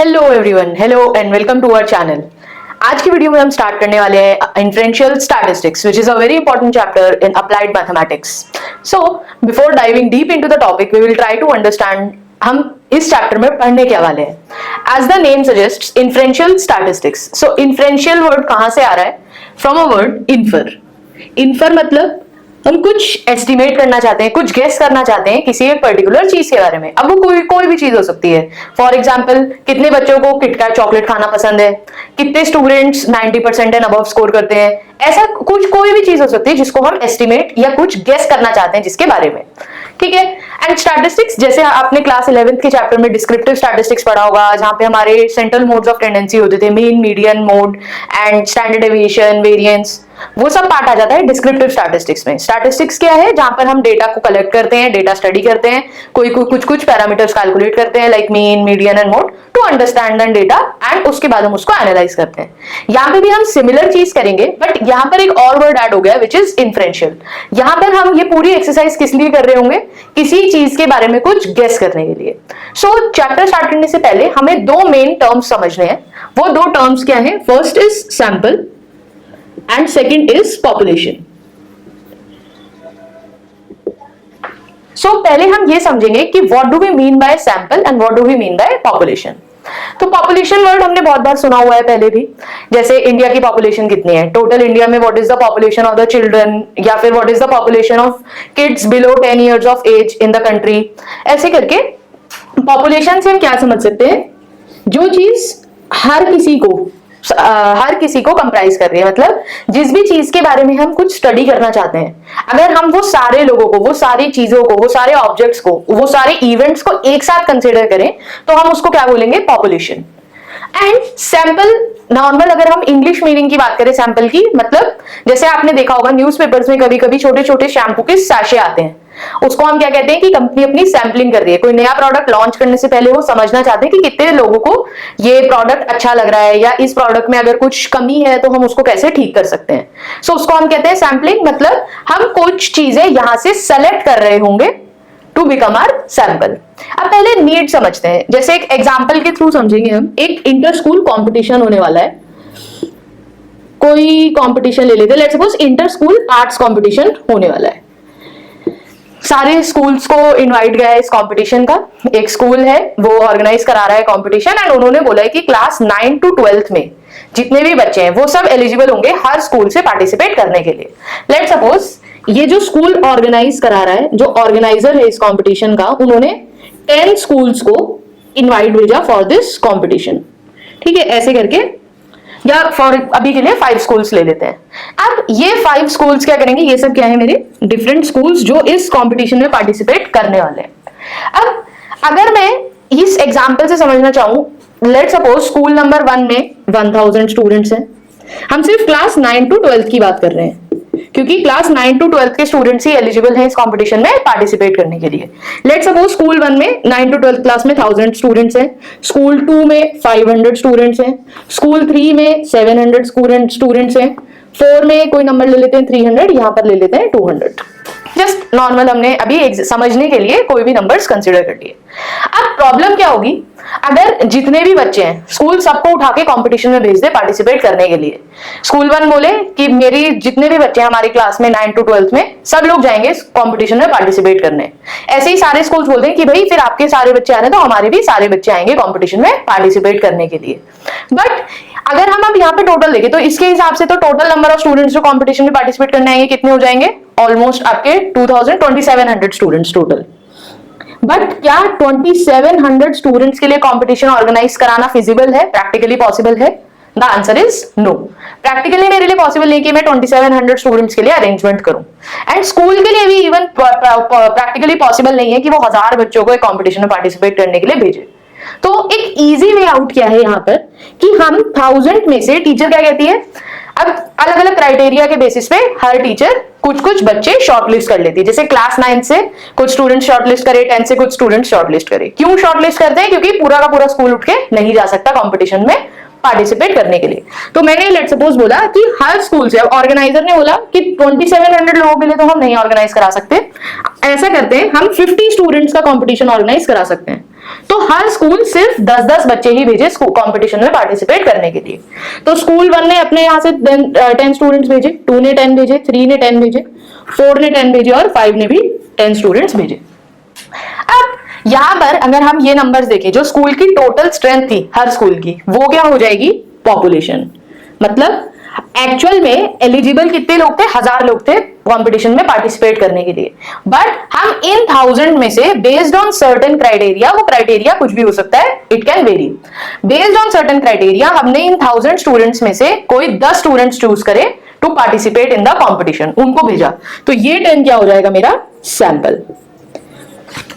Hello everyone, hello and welcome to our channel. आज की video में हम स्टार्ट करने वाले हैं inferential statistics, which is a very important chapter in applied mathematics. So before diving deep into the topic, we will try to understand हम इस chapter में पढ़ने क्या वाले हैं। As the name suggests, inferential statistics. So inferential word कहां से आ रहा है? From a word infer. Infer मतलब हम कुछ एस्टिमेट करना चाहते हैं, कुछ गेस करना चाहते हैं किसी एक पर्टिकुलर चीज के बारे में। अब वो कोई भी चीज हो सकती है। फॉर एग्जाम्पल, कितने बच्चों को किटकैट चॉकलेट खाना पसंद है, कितने स्टूडेंट्स 90% एंड अबव स्कोर करते हैं, ऐसा कुछ कोई भी चीज हो सकती है जिसको हम एस्टिमेट या कुछ गेस करना चाहते हैं जिसके बारे में। ठीक है। एंड स्टैटिस्टिक्स, जैसे आपने क्लास 11th के चैप्टर में डिस्क्रिप्टिव स्टैटिस्टिक्स पढ़ा होगा, जहां पे हमारे सेंट्रल मोड्स ऑफ टेंडेंसी होते थे, mean, median, mode and standard deviation, variance, वो सब पार्ट आ जाता है डिस्क्रिप्टिव स्टैटिस्टिक्स में। स्टैटिस्टिक्स क्या है? जहां पर हम डेटा को कलेक्ट करते हैं, डेटा स्टडी करते हैं, कुछ पैरामीटर्स कैलकुलेट करते हैं like mean, median and mode to understand the data, and उसके बाद हम उसको एनालाइज करते हैं। यहाँ पे भी हम सिमिलर चीज करेंगे, बट यहाँ पर एक और वर्ड ऐड हो गया विच इज इन्फ्रेंशियल। यहाँ पर हम ये पूरी एक्सरसाइज किस लिए कर रहे होंगे? किसी चीज के बारे में कुछ गेस करने के लिए। सो चैप्टर स्टार्ट करने से पहले हमें दो मेन टर्म्स समझने हैं। वो दो टर्म्स क्या है? First is sample and second is population. So पहले हम ये समझेंगे कि what do we mean by sample and what do we mean by population. तो पॉपुलेशन वर्ड हमने बहुत बार सुना हुआ है पहले भी। जैसे इंडिया की पॉपुलेशन कितनी है, टोटल इंडिया में what is the population of the children, या फिर what is the population of kids below 10 years of age in the country. ऐसे करके पॉपुलेशन से हम क्या समझ सकते हैं? जो चीज हर किसी को कंप्राइज कर रही है, मतलब जिस भी चीज के बारे में हम कुछ स्टडी करना चाहते हैं, अगर हम वो सारे लोगों को, वो सारी चीजों को, वो सारे ऑब्जेक्ट्स को, वो सारे इवेंट्स को एक साथ कंसिडर करें तो हम उसको क्या बोलेंगे? पॉपुलेशन। एंड सैंपल, नॉर्मल अगर हम इंग्लिश मीनिंग की बात करें सैंपल की, मतलब जैसे आपने देखा होगा न्यूज़पेपर्स में कभी कभी छोटे छोटे शैम्पू के सैशे आते हैं, उसको हम क्या कहते हैं कि कंपनी अपनी सैंपलिंग कर रही है। कोई नया प्रोडक्ट लॉन्च करने से पहले वो समझना चाहते हैं कि कितने लोगों को ये प्रोडक्ट अच्छा लग रहा है, या इस प्रोडक्ट में अगर कुछ कमी है तो हम उसको कैसे ठीक कर सकते हैं। सो उसको हम कहते हैं सैंपलिंग। मतलब हम कुछ चीजें यहां से सेलेक्ट कर रहे होंगे टू बिकम आवर सैंपल। अब पहले नीड समझते हैं। जैसे एक एग्जाम्पल के थ्रू समझेंगे हम। एक इंटर स्कूल कॉम्पिटिशन होने वाला है, कोई कॉम्पिटिशन ले लेते हैं, let's suppose inter school arts competition होने वाला है। सारे स्कूल्स को इनवाइट गया है इस कंपटीशन का। एक स्कूल है वो ऑर्गेनाइज करा रहा है कंपटीशन, एंड उन्होंने बोला है कि क्लास 9 to 12 में जितने भी बच्चे हैं वो सब एलिजिबल होंगे हर स्कूल से पार्टिसिपेट करने के लिए। लेट्स सपोज ये जो स्कूल ऑर्गेनाइज करा रहा है, जो ऑर्गेनाइजर है इस कंपटीशन का, उन्होंने 10 स्कूल्स को इनवाइट भेजा फॉर दिस कंपटीशन। ठीक है, ऐसे करके, या फॉर अभी के लिए 5 स्कूल्स ले लेते हैं। अब ये 5 स्कूल्स क्या करेंगे? ये सब क्या है? मेरे डिफरेंट स्कूल्स जो इस कंपटीशन में पार्टिसिपेट करने वाले हैं। अब अगर मैं इस एग्जांपल से समझना चाहूं, लेट्स सपोज स्कूल नंबर 1 में 1000 स्टूडेंट्स हैं। हम सिर्फ क्लास 9 to 12 की बात कर रहे हैं, क्योंकि क्लास 9 to 12 के स्टूडेंट्स ही एलिजिबल हैं इस कंपटीशन में पार्टिसिपेट करने के लिए। लेट्स सपोज स्कूल 1 में 9 to 12 क्लास में 1000 स्टूडेंट्स हैं, स्कूल 2 में 500 स्टूडेंट्स हैं, स्कूल 3 में 700 स्टूडेंट्स हैं, 4 में कोई नंबर ले लेते हैं 300, यहां पर ले लेते हैं 200। जस्ट नॉर्मल हमने अभी समझने के लिए कोई भी नंबर्स कंसीडर कर लिए। अब प्रॉब्लम क्या होगी? अगर जितने भी बच्चे हैं, स्कूल सबको उठा के कंपटीशन में भेज दे पार्टिसिपेट करने के लिए। स्कूल 1 बोले कि मेरी जितने भी बच्चे हैं हमारी क्लास में 9 to 12 में, सब लोग जाएंगे कंपटीशन में पार्टिसिपेट करने। ऐसे ही सारे स्कूल्स बोलते हैं कि भाई फिर आपके सारे बच्चे आ रहे हैं तो हमारे भी सारे बच्चे आएंगे कंपटीशन में पार्टिसिपेट करने के लिए। बट अगर हम अब यहाँ पे टोटल देखें तो इसके हिसाब से तो टोटल नंबर ऑफ स्टूडेंट्स जो कंपटीशन में पार्टिसिपेट करने आएंगे कितने हो जाएंगे? ऑलमोस्ट आपके 2700 स्टूडेंट्स टोटल। बट क्या 2700 स्टूडेंट्स के लिए कंपटीशन ऑर्गेनाइज कराना फिजिबल है, प्रैक्टिकली पॉसिबल है? The answer is no. Practically मेरे लिए पॉसिबल नहीं कि मैं 2700 स्टूडेंट्स के लिए अरेंजमेंट करूं, एंड स्कूल के लिए भी इवन प्रैक्टिकली पॉसिबल नहीं है कि वो 1000 बच्चों को एक कंपटीशन में पार्टिसिपेट करने के लिए भेजे। तो एक इजी वे आउट क्या है यहाँ पर कि हम 1000 में से, टीचर क्या कहती है, अब अलग अलग क्राइटेरिया के बेसिस पे हर टीचर कुछ कुछ बच्चे शॉर्टलिस्ट कर लेती है। जैसे क्लास 9 से कुछ स्टूडेंट शॉर्टलिस्ट करे, 10 से कुछ स्टूडेंट शॉर्टलिस्ट करे। क्यों शॉर्टलिस्ट करते हैं? क्योंकि पूरा का पूरा स्कूल उठ के नहीं जा सकता कंपटीशन में पार्टिसिपेट करने के लिए। तो मैंने लेट्स सपोज बोला कि हर स्कूल से, ऑर्गेनाइजर ने बोला कि 2700 लोगों के लिए तो हम नहीं ऑर्गेनाइज करा सकते, ऐसा करते हैं हम 50 स्टूडेंट्स का कंपटीशन ऑर्गेनाइज करा सकते हैं। तो हर स्कूल सिर्फ 10-10 बच्चे ही भेजे कंपटीशन में पार्टिसिपेट करने के लिए। तो स्कूल 1 ने अपने यहाँ से 10 स्टूडेंट्स भेजे, 2 ने 10 भेजे, 3 ने 10 भेजे, 4 ने 10 भेजे और 5 ने भी 10 स्टूडेंट्स भेजे। अब यहां पर अगर हम ये नंबर्स देखें, जो स्कूल की टोटल स्ट्रेंथ थी हर स्कूल की, वो क्या हो जाएगी? पॉपुलेशन। मतलब एक्चुअल में एलिजिबल कितने लोग थे? 1000 लोग थे कंपटीशन में पार्टिसिपेट करने के लिए। बट हम इन 1000 में से बेस्ड ऑन सर्टेन क्राइटेरिया, वो क्राइटेरिया कुछ भी हो सकता है, it can vary, based on certain criteria हमने इन 1000 स्टूडेंट्स में से कोई 10 स्टूडेंट्स चूज करे to participate in the competition, उनको भेजा। तो ये 10 क्या हो जाएगा? मेरा सैंपल।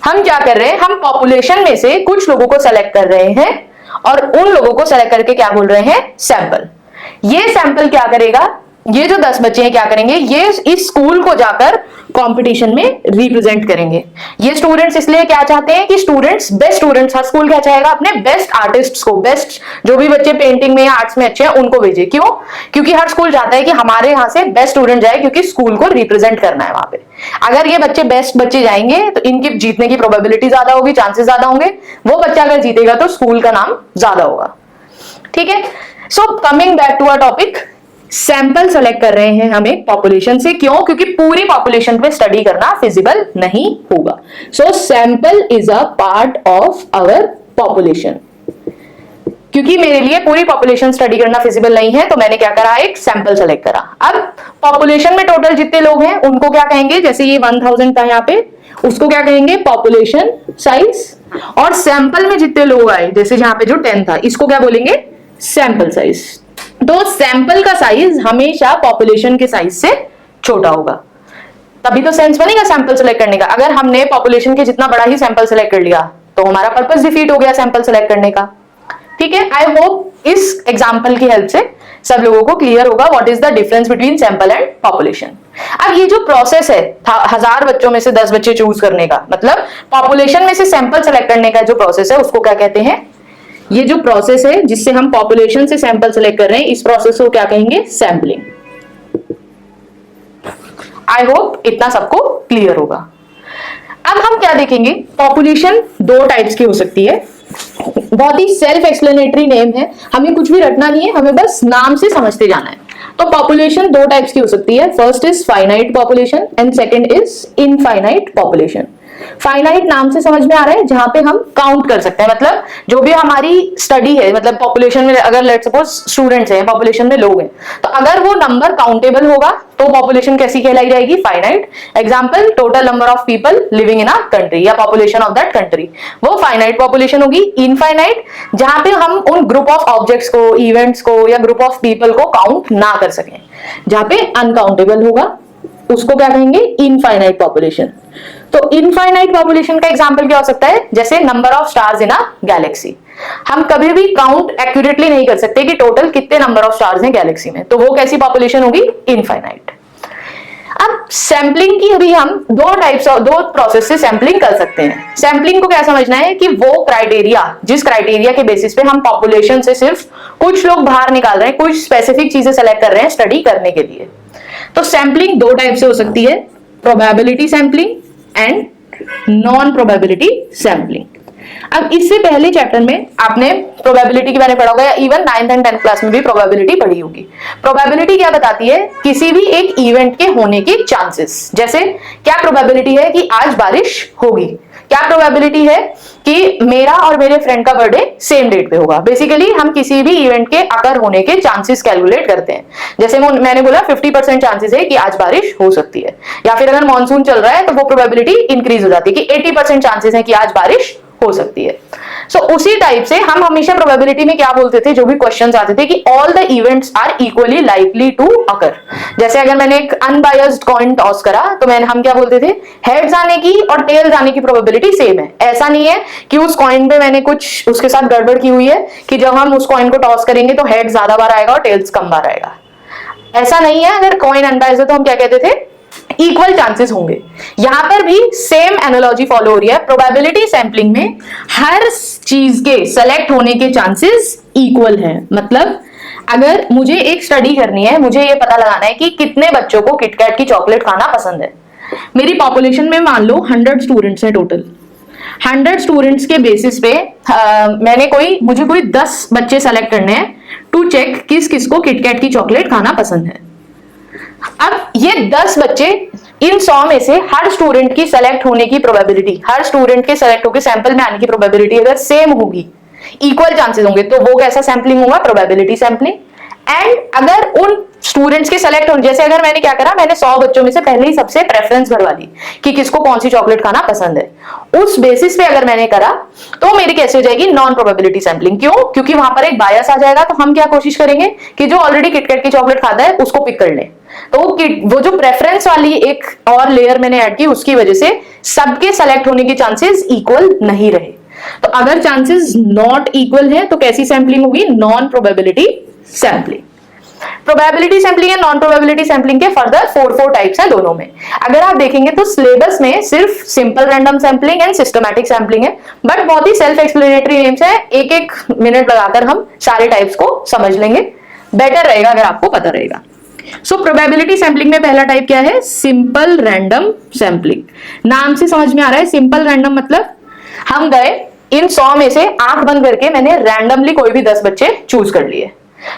हम क्या कर रहे हैं? हम पॉपुलेशन में से कुछ लोगों को सेलेक्ट कर रहे हैं और उन लोगों को सेलेक्ट करके क्या बोल रहे हैं? सैंपल। ये सैंपल क्या करेगा? ये जो 10 बच्चे हैं क्या करेंगे? ये इस स्कूल को जाकर कंपटीशन में रिप्रेजेंट करेंगे। ये स्टूडेंट्स इसलिए क्या चाहते हैं कि स्टूडेंट्स, बेस्ट स्टूडेंट्स, हर स्कूल क्या चाहेगा? अपने बेस्ट आर्टिस्ट्स को, बेस्ट जो भी बच्चे पेंटिंग में या आर्ट्स में अच्छे हैं उनको भेजे। क्यों? क्योंकि हर स्कूल चाहता है कि हमारे यहाँ से बेस्ट स्टूडेंट जाए, क्योंकि स्कूल को रिप्रेजेंट करना है वहां पे। अगर ये बच्चे बेस्ट बच्चे जाएंगे तो इनके जीतने की प्रोबेबिलिटी ज्यादा होगी, चांसेस ज्यादा होंगे। वो बच्चा अगर जीतेगा तो स्कूल का नाम ज्यादा होगा। ठीक है, so coming back to our topic, sample select कर रहे हैं हमें पॉपुलेशन से। क्यों? क्योंकि पूरी पॉपुलेशन पे स्टडी करना फिजिबल नहीं होगा। So sample is a part of our population. क्योंकि मेरे लिए पूरी पॉपुलेशन स्टडी करना फिजिबल नहीं है, तो मैंने क्या करा? एक सैंपल सेलेक्ट करा। अब पॉपुलेशन में टोटल जितने लोग हैं उनको क्या कहेंगे? जैसे ये 1000 था यहाँ पे, उसको क्या कहेंगे? Population size. और सैंपल में जितने लोग आए, जैसे यहाँ पे जो 10 था, इसको क्या बोलेंगे? Sample size. तो सैंपल का साइज हमेशा पॉपुलेशन के साइज से छोटा होगा, तभी तो सेंस बनेगा सैंपल सेलेक्ट करने का। अगर हमने पॉपुलेशन के जितना बड़ा ही सैंपल सेलेक्ट कर लिया तो हमारा पर्पस डिफीट हो गया सैंपल सेलेक्ट करने का। ठीक है, आई होप इस एग्जांपल की हेल्प से सब लोगों को क्लियर होगा what is the difference between sample and population. अब ये जो प्रोसेस है 1000 बच्चों में से 10 बच्चे चूज करने का, मतलब पॉपुलेशन में से सैंपल सेलेक्ट करने का जो प्रोसेस है, उसको क्या कहते हैं? ये जो प्रोसेस है जिससे हम पॉपुलेशन से सैंपल सेलेक्ट कर रहे हैं, इस प्रोसेस को क्या कहेंगे? सैंपलिंग। आई होप इतना सबको क्लियर होगा। अब हम क्या देखेंगे? पॉपुलेशन 2 टाइप्स की हो सकती है। बहुत ही सेल्फ एक्सप्लेनेटरी नेम है, हमें कुछ भी रटना नहीं है, हमें बस नाम से समझते जाना है। तो पॉपुलेशन 2 टाइप्स की हो सकती है। First is finite population and second is infinite population. Finite नाम से समझ में आ रहा है, जहां पे हम काउंट कर सकते हैं, मतलब जो भी हमारी स्टडी है, मतलब पॉपुलेशन में अगर लेट्स सपोज स्टूडेंट्स हैं, पॉपुलेशन में लोग हैं, तो अगर वो नंबर काउंटेबल होगा तो पॉपुलेशन कैसी कहलाई जाएगी? Finite. Example, total number of people living in a country या पॉपुलेशन ऑफ दैट कंट्री, वो फाइनाइट पॉपुलेशन होगी। इनफाइनाइट, जहां पे हम उन ग्रुप ऑफ ऑब्जेक्ट्स को, इवेंट्स को या ग्रुप ऑफ पीपल को काउंट ना कर सकें, जहां पे अनकाउंटेबल होगा, उसको क्या कहेंगे? Infinite population. तो इनफाइनाइट पॉपुलेशन का एग्जांपल क्या हो सकता है? जैसे number of stars in a Galaxy. हम कभी भी काउंट एक्यूरेटली नहीं कर सकते कि टोटल कितने नंबर ऑफ स्टार्स हैं गैलेक्सी में, तो वो कैसी पॉपुलेशन होगी? इनफाइनाइट। अब सैंपलिंग की अभी हम 2 प्रोसेस से सैंपलिंग कर सकते हैं। सैंपलिंग को क्या समझना है कि वो क्राइटेरिया, जिस क्राइटेरिया के बेसिस पे हम पॉपुलेशन से सिर्फ कुछ लोग बाहर निकाल रहे हैं, कुछ स्पेसिफिक चीजें सेलेक्ट कर रहे हैं स्टडी करने के लिए। तो सैंपलिंग 2 टाइप से हो सकती है, probability sampling and non probability sampling. अब इससे पहले चैप्टर में आपने प्रोबेबिलिटी के बारे में पढ़ा होगा, या even 9th and 10th class में भी प्रोबेबिलिटी पढ़ी होगी। प्रोबेबिलिटी क्या बताती है? किसी भी एक इवेंट के होने के चांसेस। जैसे क्या प्रोबेबिलिटी है कि आज बारिश होगी, क्या प्रोबेबिलिटी है कि मेरा और मेरे फ्रेंड का बर्थडे सेम डेट पे होगा। बेसिकली हम किसी भी इवेंट के अकर होने के चांसेस कैलकुलेट करते हैं। जैसे मैंने बोला 50% चांसेस है कि आज बारिश हो सकती है, या फिर अगर मॉनसून चल रहा है तो वो प्रोबेबिलिटी इंक्रीज हो जाती है कि 80% चांसेस है कि आज बारिश हो सकती है। सो उसी टाइप से हम हमेशा प्रोबेबिलिटी में क्या बोलते थे, जो भी क्वेश्चंस आते थे, कि all the events are equally likely to occur. जैसे अगर मैंने एक अनबायस्ड कॉइन टॉस करा तो हम क्या बोलते थे? हेड्स आने की और टेल्स आने की प्रोबेबिलिटी सेम है। ऐसा नहीं है कि उस कॉइन पे मैंने कुछ उसके साथ गड़बड़ की हुई है कि जब हम उस कॉइन को टॉस करेंगे तो हेड ज्यादा बार आएगा और टेल्स कम बार आएगा। ऐसा नहीं है। अगर कॉइन अनबायस्ड है तो हम क्या कहते थे? इक्वल चांसेस होंगे। यहां पर भी सेम एनालॉजी फॉलो हो रही है। प्रोबेबिलिटी सैंपलिंग में हर चीज के सेलेक्ट होने के चांसेस इक्वल हैं। मतलब अगर मुझे एक स्टडी करनी है, मुझे ये पता लगाना है कि कितने बच्चों को किटकैट की चॉकलेट खाना पसंद है। मेरी पॉपुलेशन में मान लो 100 स्टूडेंट्स हैं टोटल। 100 स्टूडेंट्स के बेसिस पे मुझे कोई 10 बच्चे सेलेक्ट करने हैं टू चेक किस किस को किटकैट की चॉकलेट खाना पसंद है। अब ये 10 बच्चे, इन 100 में से हर स्टूडेंट की सेलेक्ट होने की प्रोबेबिलिटी, हर स्टूडेंट के सेलेक्ट होकर सैंपल में आने की प्रोबेबिलिटी अगर सेम होगी, इक्वल चांसेस होंगे, तो वो कैसा सैंपलिंग होगा, प्रोबेबिलिटी सैंपलिंग। एंड अगर उन स्टूडेंट्स के सेलेक्ट होने, जैसे अगर मैंने क्या करा, मैंने 100 बच्चों में से पहले ही सबसे प्रेफरेंस भरवा ली कि किसको कौन सी चॉकलेट खाना पसंद है, उस बेसिस पे अगर मैंने करा तो मेरी कैसे हो जाएगी, नॉन प्रोबेबिलिटी सैंपलिंग। क्यों? क्योंकि वहां पर एक बायस आ जाएगा। तो हम क्या कोशिश करेंगे कि जो ऑलरेडी किटकैट की चॉकलेट खाता है उसको पिक कर ले। तो वो जो प्रेफरेंस वाली एक और लेयर मैंने ऐड की, उसकी वजह से सबके सेलेक्ट होने के चांसेस इक्वल नहीं रहे। तो अगर चांसेस नॉट इक्वल है तो कैसी सैंपलिंग होगी, non probability sampling. Probability sampling and non probability sampling के फर्दर 4 टाइप्स हैं दोनों में। अगर आप देखेंगे तो सिलेबस में सिर्फ simple random sampling and systematic sampling है, बट बहुत ही सेल्फ एक्सप्लेनेटरी नेम्स है, एक एक मिनट लगाकर हम सारे टाइप्स को समझ लेंगे, बेटर रहेगा अगर आपको पता रहेगा। सो प्रोबेबिलिटी सैंपलिंग में पहला टाइप क्या है, सिंपल रैंडम सैंपलिंग। नाम से समझ में आ रहा है, सिंपल रैंडम मतलब हम गए इन 100 में से आंख बंद करके मैंने रैंडमली कोई भी 10 बच्चे चूज कर लिए,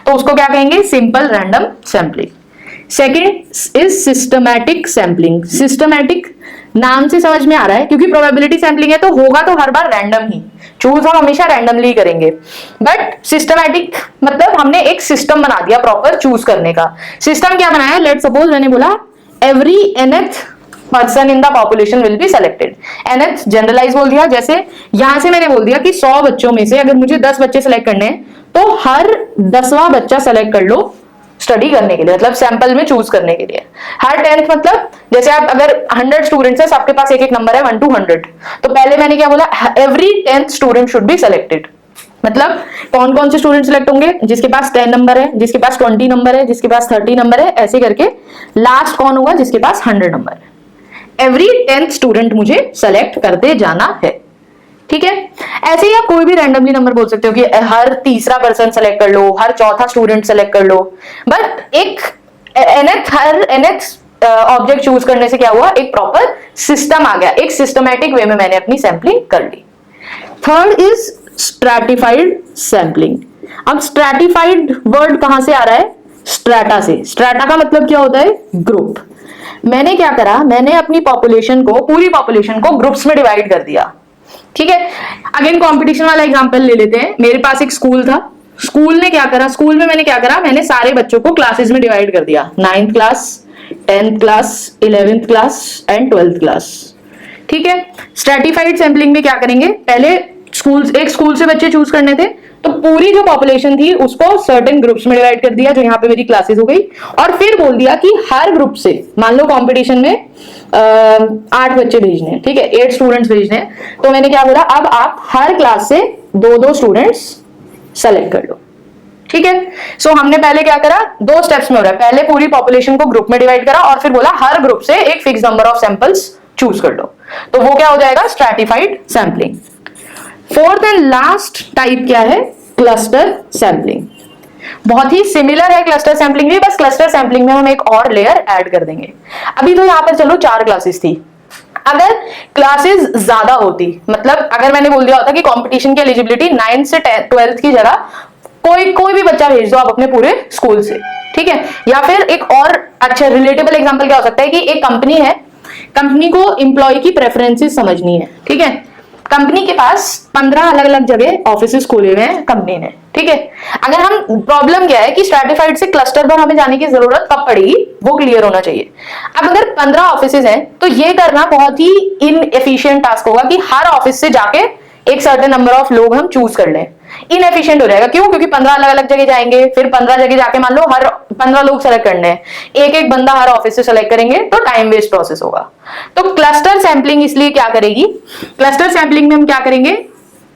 तो उसको क्या कहेंगे, simple random sampling. Second is systematic sampling. Systematic नाम से समझ में आ रहा है, क्योंकि प्रोबेबिलिटी सैंपलिंग है तो होगा तो हर बार रैंडम ही, चूज हम हमेशा रैंडमली करेंगे। बट सिस्टमैटिक मतलब हमने एक सिस्टम बना दिया प्रॉपर चूज करने का। सिस्टम क्या बनाया, लेट सपोज मैंने बोला every nth person in the population will be selected. nth generalise बोल दिया, जैसे यहां से मैंने बोल दिया कि 100 बच्चों में से अगर मुझे 10 बच्चे सेलेक्ट करने हैं तो हर 10वां बच्चा सेलेक्ट कर लो स्टडी करने के लिए, मतलब सैंपल में चूज करने के लिए। हर 10th मतलब जैसे आप अगर 100 स्टूडेंट्स है, सबके पास एक एक नंबर है 1 to 100, तो पहले मैंने क्या बोला, every 10th student should be selected. मतलब कौन कौन से स्टूडेंट सेलेक्ट होंगे, जिसके पास 10 नंबर है, जिसके पास 20 नंबर है, जिसके पास 30 नंबर है, ऐसे करके लास्ट कौन होगा, जिसके पास 100 नंबर है। एवरी 10th स्टूडेंट मुझे सेलेक्ट करते जाना है, ठीक है। ऐसे ही आप कोई भी रैंडमली नंबर बोल सकते हो कि हर तीसरा पर्सन सेलेक्ट कर लो, हर चौथा स्टूडेंट सेलेक्ट कर लो, बट एक nth ऑब्जेक्ट चूज करने से क्या हुआ, एक प्रॉपर सिस्टम आ गया, एक सिस्टमैटिक वे में मैंने अपनी सैंपलिंग कर ली। Third is stratified sampling. अब स्ट्रैटिफाइड वर्ड कहां से आ रहा है, स्ट्रैटा से। स्ट्रैटा का मतलब क्या होता है, ग्रुप। मैंने क्या करा, मैंने अपनी पॉपुलेशन को, पूरी पॉपुलेशन को ग्रुप्स में डिवाइड कर दिया, ठीक है। अगेन कंपटीशन वाला एग्जांपल ले लेते हैं। मेरे पास एक स्कूल था, स्कूल ने क्या करा, स्कूल में मैंने क्या करा, मैंने सारे बच्चों को क्लासेस में डिवाइड कर दिया, 9th class, 10th class, 11th class and 12th class, ठीक है। स्ट्रैटिफाइड सैंपलिंग में क्या करेंगे, पहले एक स्कूल से बच्चे चूज करने थे, तो पूरी जो पॉपुलेशन थी उसको सर्टेन ग्रुप्स में डिवाइड कर दिया, जो यहाँ पे मेरी क्लासेस हो गई, और फिर बोल दिया कि हर ग्रुप से, मान लो कंपटीशन में 8 बच्चे भेजने, ठीक है, 8 स्टूडेंट्स भेजने, तो मैंने क्या बोला, अब आप हर क्लास से 2-2 स्टूडेंट्स सेलेक्ट कर लो, ठीक है। सो हमने पहले क्या करा, 2 स्टेप्स में हो रहा है, पहले पूरी पॉपुलेशन को ग्रुप में डिवाइड करा और फिर बोला हर ग्रुप से एक fix number of samples choose कर लो, तो वो क्या हो जाएगा, stratified sampling. Fourth and last type क्या है, क्लस्टर सैंपलिंग। बहुत ही सिमिलर है क्लस्टर सैंपलिंग भी, बस क्लस्टर सैंपलिंग में हम एक और लेयर ऐड कर देंगे। अभी तो यहाँ पर चलो 4 क्लासेस थी, अगर क्लासेस ज्यादा होती, मतलब अगर मैंने बोल दिया होता कि कंपटीशन की एलिजिबिलिटी 9th से 12th की जगह कोई भी बच्चा भेज दो आप अपने पूरे स्कूल से, ठीक है। या फिर एक और अच्छा रिलेटेबल एग्जांपल क्या हो सकता है कि एक कंपनी है, कंपनी को एम्प्लॉय की प्रेफरेंसेस समझनी है, ठीक है। कंपनी के पास 15 अलग अलग जगह ऑफिसेस खोले हुए हैं कंपनी ने, ठीक है। अगर हम, प्रॉब्लम क्या है कि स्ट्रैटिफाइड से क्लस्टर पर हमें जाने की जरूरत कब पड़ेगी, वो क्लियर होना चाहिए। अब अगर 15 ऑफिसेज हैं तो ये करना बहुत ही इनएफिशिएंट टास्क होगा कि हर ऑफिस से जाके एक सर्टेन नंबर ऑफ लोग हम चूज कर लें, इनएफिशिएंट हो जाएगा। क्यों? क्योंकि 15 अलग अलग जगह जाएंगे, फिर 15 जगह जाके मान लो हर 15 लोग सेलेक्ट करने हैं, एक एक बंदा हर ऑफिस से सेलेक्ट करेंगे तो टाइम वेस्ट प्रोसेस होगा। तो क्लस्टर सैंपलिंग इसलिए क्या करेगी, क्लस्टर सैंपलिंग में हम क्या करेंगे,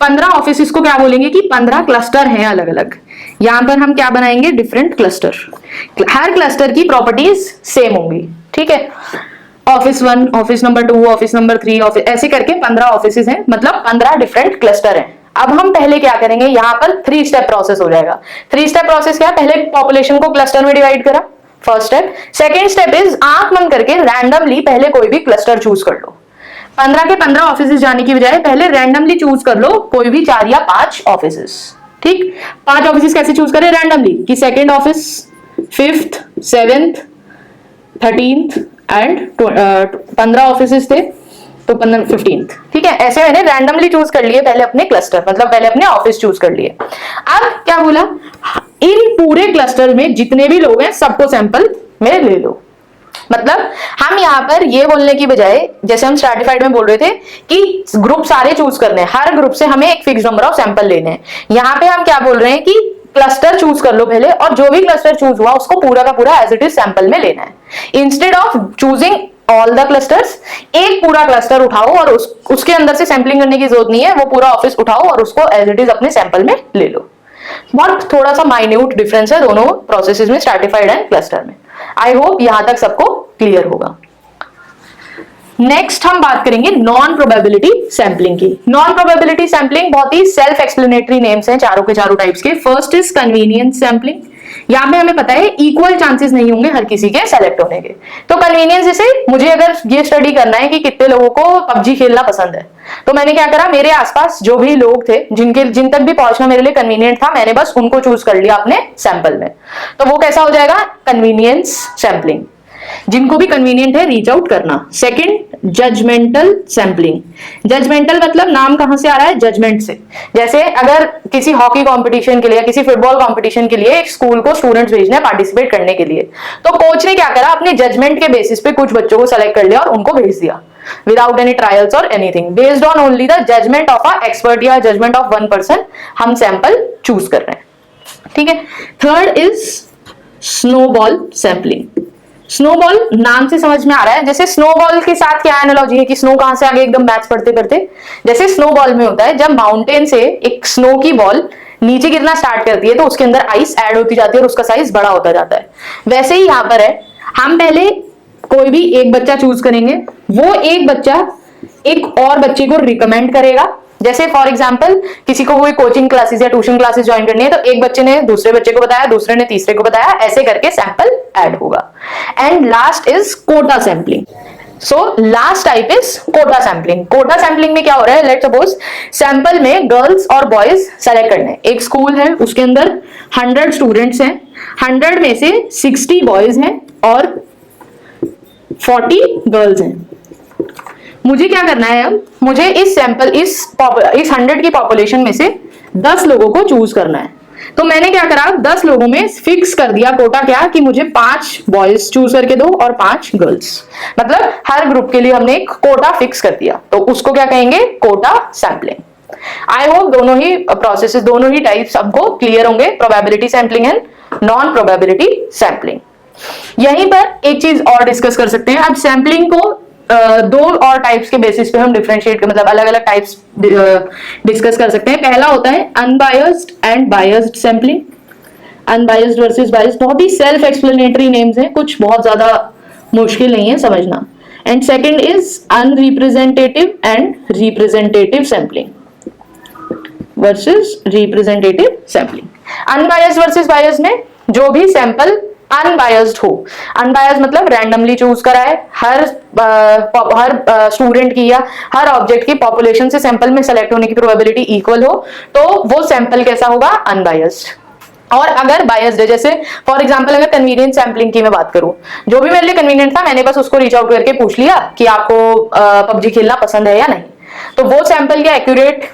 15 ऑफिस को क्या बोलेंगे कि 15 क्लस्टर हैं अलग अलग, यहां पर हम क्या बनाएंगे, डिफरेंट क्लस्टर। हर क्लस्टर की प्रॉपर्टीज सेम होंगी, ठीक है। Office 1, office number 2, office number 3, office, ऐसे करके 15 ऑफिस हैं, मतलब 15 डिफरेंट क्लस्टर हैं। अब हम पहले क्या करेंगे, यहां पर 3 स्टेप प्रोसेस हो जाएगा। 3 स्टेप प्रोसेस क्या, पहले पॉपुलेशन को क्लस्टर में डिवाइड करा, first step. Second step is आंख बंद करके रैंडमली पहले कोई भी क्लस्टर चूज कर लो। 15 के 15 ऑफिसेज जाने की बजाय पहले रैंडमली चूज कर लो कोई भी 4 या 5 ऑफिसेज। ठीक, 5 ऑफिसेज कैसे चूज करें रैंडमली, कि second office, 5th, 7th, 13th and 15 offices थे तो 15th। ठीक है, ऐसे मैंने रैंडमली चूज कर लिए पहले अपने क्लस्टर, मतलब पहले अपने ऑफिस चूज कर लिए। अब क्या बोला, इन पूरे क्लस्टर में जितने भी लोग हैं सबको सैंपल में ले लो। मतलब हम यहाँ पर ये बोलने की बजाय, जैसे हम स्ट्रैटिफाइड में बोल रहे थे कि ग्रुप सारे चूज करने हैं, हर ग्रुप से हमें एक फिक्स नंबर ऑफ सैंपल लेने हैं, यहाँ पे हम क्या बोल रहे हैं कि क्लस्टर चूज कर लो पहले, और जो भी क्लस्टर चूज हुआ उसको पूरा का पूरा एज इट इज सैंपल में लेना है। Instead of choosing all the clusters, एक पूरा क्लस्टर उठाओ और उसके अंदर से सैंपलिंग करने की जरूरत नहीं है, वो पूरा ऑफिस उठाओ और उसको एज इट इज अपने सैंपल में ले लो। बहुत थोड़ा सा माइन्यूट डिफरेंस है दोनों प्रोसेसेस में, स्ट्रैटिफाइड एंड क्लस्टर में। आई होप यहां तक सबको क्लियर होगा। नेक्स्ट हम बात करेंगे नॉन प्रोबेबिलिटी सैंपलिंग की। नॉन प्रोबेबिलिटी सैंपलिंग बहुत ही सेल्फ एक्सप्लेनेटरी नेम्स हैं चारों के चारों टाइप्स के। फर्स्ट इज कन्वीनियंस सैंपलिंग, यहां पे हमें पता है इक्वल चांसेस नहीं होंगे हर किसी के सेलेक्ट होने के, तो कन्वीनियंस जैसे मुझे अगर ये स्टडी करना है कि कितने लोगों को पबजी खेलना पसंद है, तो मैंने क्या करा, मेरे आसपास जो भी लोग थे जिन तक भी पहुंचना मेरे लिए कन्वीनियंट था, मैंने बस उनको चूज कर लिया अपने सैंपल में, तो वो कैसा हो जाएगा कन्वीनियंस सैंपलिंग। जिनको भी कन्वीनियंट है रीच आउट करना। सेकंड जजमेंटल सैंपलिंग, जजमेंटल मतलब नाम कहां से आ रहा है, जजमेंट से। जैसे अगर किसी हॉकी कंपटीशन के लिए, किसी फुटबॉल कंपटीशन के लिए एक स्कूल को स्टूडेंट्स भेजने हैं पार्टिसिपेट करने के लिए, तो कोच ने क्या करा, अपने जजमेंट के बेसिस पे कुछ बच्चों को सेलेक्ट कर लिया और उनको भेज दिया विदाउट एनी ट्रायल्स और anything, based on only the judgement of a expert या जजमेंट ऑफ वन पर्सन हम सैंपल चूज कर रहे हैं। ठीक है, third is snowball sampling. Snowball नाम से समझ में आ रहा है, जैसे स्नोबॉल के साथ क्या एनालॉजी है कि स्नो कहां से आगे एकदम मैथ्स पढ़ते पढ़ते, जैसे स्नोबॉल में होता है जब माउंटेन से एक स्नो की बॉल नीचे गिरना स्टार्ट करती है तो उसके अंदर आइस ऐड होती जाती है और उसका साइज बड़ा होता जाता है। वैसे ही यहां पर है, हम पहले कोई भी एक बच्चा चूज करेंगे, वो एक बच्चा एक और बच्चे को रिकमेंड करेगा। जैसे फॉर एग्जांपल किसी को कोई कोचिंग क्लासेस या ट्यूशन क्लासेस ज्वाइन करनी है, तो एक बच्चे ने दूसरे बच्चे को बताया, दूसरे ने तीसरे को बताया, ऐसे करके सैंपल ऐड होगा। And last is quota sampling. So last type is quota sampling. Quota sampling में क्या हो रहा है, लेट्स सपोज सैंपल में गर्ल्स और बॉयज सेलेक्ट करने हैं। एक स्कूल है, उसके अंदर 100 स्टूडेंट्स हैं, 100 में से 60 बॉयज हैं और 40 गर्ल्स हैं। मुझे क्या करना है, अब मुझे इस सैंपल इस 100 की पॉपुलेशन में से 10 लोगों को चूज करना है। तो मैंने क्या करा, 10 लोगों में फिक्स कर दिया कोटा, क्या कि मुझे 5 बॉयज चूज करके दो और 5 गर्ल्स, मतलब हर ग्रुप के लिए हमने एक कोटा फिक्स कर दिया, तो उसको क्या कहेंगे, कोटा सैंपलिंग। आई होप दोनों ही प्रोसेसेस, दोनों ही टाइप्स हमको क्लियर होंगे, probability sampling and non probability sampling. यहीं पर एक चीज और डिस्कस कर सकते हैं। अब सैंपलिंग को दो और टाइप्स के बेसिस पे हम डिफरेंशिएट, मतलब अलग अलग टाइप्स डिस्कस कर सकते हैं। पहला होता है unbiased and biased sampling. Unbiased versus biased बहुत ही सेल्फ एक्सप्लेनेटरी नेम्स हैं, कुछ बहुत ज्यादा मुश्किल नहीं है समझना। And second is unrepresentative and representative sampling versus representative sampling. Unbiased versus biased में जो भी सैंपल अनबायस्ड हो, अनबायस्ड मतलब रैंडमली चूज करा है, हर स्टूडेंट की या हर ऑब्जेक्ट की पॉपुलेशन से सैंपल में सेलेक्ट होने की प्रोबेबिलिटी इक्वल हो, तो वो सैंपल कैसा होगा, अनबायस्ड। और अगर बायस्ड है, जैसे फॉर एग्जांपल अगर कन्वीनियंस सैंपलिंग की मैं बात करूं, जो भी मेरे लिए कन्वीनियंट था मैंने बस उसको रीच आउट करके पूछ लिया कि आपको पबजी खेलना पसंद है या नहीं, तो वो सैंपल क्या एक्यूरेट,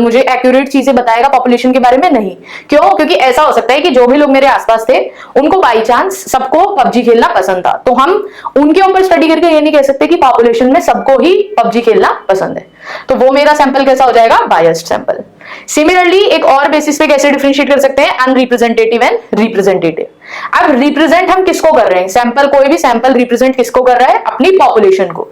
मुझे एक्यूरेट चीजें बताएगा पॉपुलेशन के बारे में, नहीं। क्यों, क्योंकि ऐसा हो सकता है कि जो भी लोग मेरे आसपास थे उनको बाई चांस सबको पबजी खेलना पसंद था, तो हम उनके ऊपर स्टडी करके ये नहीं कह सकते कि पॉपुलेशन में सबको ही पबजी खेलना पसंद है, तो वो मेरा सैंपल कैसा हो जाएगा, बायस्ड सैंपल। सिमिलरली एक और बेसिस पे कैसे डिफरेंशिएट कर सकते हैं, अनरिप्रेजेंटेटिव एंड रिप्रेजेंटेटिव। अब रिप्रेजेंट हम किसको कर रहे हैं, सैंपल, कोई भी सैंपल रिप्रेजेंट किसको कर रहा है, अपनी पॉपुलेशन को।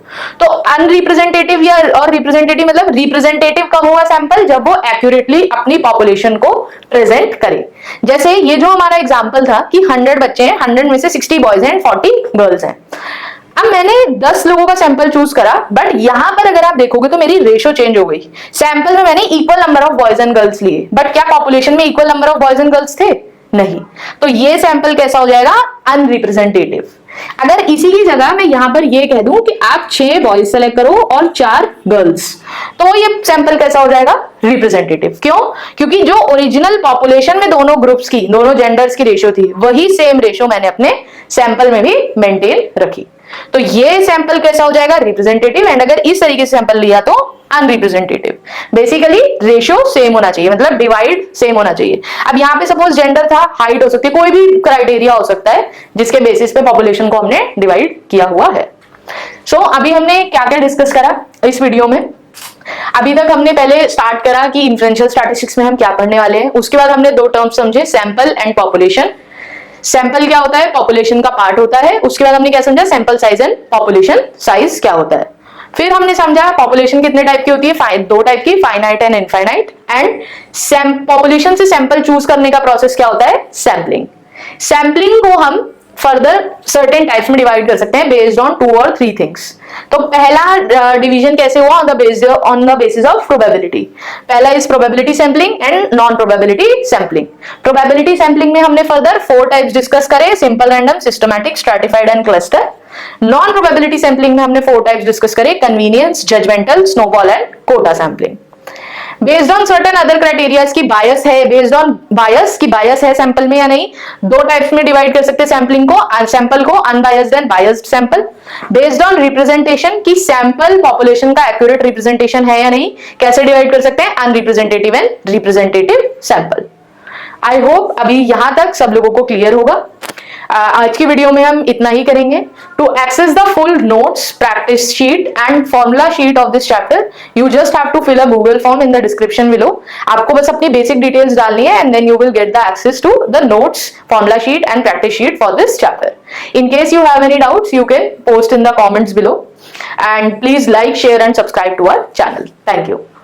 तो अनरिप्रेजेंटेटिव या और रिप्रेजेंटेटिव मतलब रिप्रेजेंटेटिव कब होगा सैंपल, जब वो एक्यूरेटली अपनी पॉपुलेशन को प्रेजेंट करे। जैसे ये जो हमारा एग्जांपल था कि 100 बच्चे हैं, 100 में से 60 बॉयज हैं, 40 गर्ल्स हैं। अब मैंने 10 लोगों का सैंपल चूज करा, बट यहां पर अगर आप देखोगे तो मेरी रेशो चेंज हो गई। सैंपल में मैंने equal number of boys and girls लिए, बट क्या पॉपुलेशन में equal number of boys and girls थे, नहीं। तो ये सैंपल कैसा हो जाएगा, अनरिप्रेजेंटेटिव। अगर इसी की जगह मैं यहां पर ये कह दूं कि आप 6 बॉयज सेलेक्ट करो और 4 गर्ल्स, तो ये सैंपल कैसा हो जाएगा, रिप्रेजेंटेटिव। क्यों? क्योंकि जो ओरिजिनल पॉपुलेशन में दोनों ग्रुप्स की, दोनों जेंडर्स की रेशियो थी, वही सेम रेशियो मैंने अपने सैंपल में भी मेंटेन रखी। तो ये सैंपल कैसा हो जाएगा, रिप्रेजेंटेटिव। एंड अगर इस तरीके से सैंपल लिया तो अनरिप्रेजेंटेटिव। बेसिकली रेशियो सेम होना चाहिए, मतलब डिवाइड सेम होना चाहिए। अब यहाँ पे सपोज जेंडर था, हाइट हो सकती है, कोई भी क्राइटेरिया हो सकता है जिसके बेसिस पे पॉपुलेशन को हमने डिवाइड किया हुआ है। सो अभी हमने क्या क्या डिस्कस करा इस वीडियो में। अभी तक हमने पहले स्टार्ट करा कि इन्फ्लुएंशियल स्टैटिस्टिक्स में हम क्या पढ़ने वाले हैं। उसके बाद हमने 2 टर्म्स समझे, सैंपल एंड पॉपुलेशन। सैंपल क्या होता है, पॉपुलेशन का पार्ट होता है। उसके बाद हमने क्या समझा, sample size and population size क्या होता है। फिर हमने समझा पॉपुलेशन कितने टाइप की होती है, 2 टाइप की, finite and infinite. And population से सैंपल चूज करने का प्रोसेस क्या होता है, सैंपलिंग। सैंपलिंग को हम फर्दर सर्टेन टाइप्स में डिवाइड कर सकते हैं बेस्ड ऑन 2 और 3 थिंग्स। तो पहला डिवीजन कैसे हुआ, on the basis of probability. पहला is probability sampling and non probability sampling. Probability sampling में हमने फर्दर 4 टाइप्स डिस्कस करे, simple, random, systematic, stratified and cluster. Non probability sampling में हमने 4 टाइप्स डिस्कस करे, convenience, judgemental, snowball and quota sampling. Based on certain other criterias की bias है, based on बायस की bias है सैंपल में या नहीं, 2 टाइप्स में डिवाइड कर सकते हैं सैंपलिंग को, सैंपल को unbiased and biased sample. Based on representation की सैंपल पॉपुलेशन का एक्यूरेट रिप्रेजेंटेशन है या नहीं, कैसे डिवाइड कर सकते हैं, unrepresentative and representative sample. I hope अभी यहां तक सब लोगों को क्लियर होगा। आज की वीडियो में हम इतना ही करेंगे। To access the full notes, practice sheet and formula sheet of this chapter, you just have to fill a Google form in the description below. आपको बस अपनी बेसिक डिटेल्स डालनी है and then you will get the access to the notes, formula sheet and practice sheet for this chapter. In case you have any doubts, you can post in the comments below, and please like, share and subscribe to our channel. Thank you.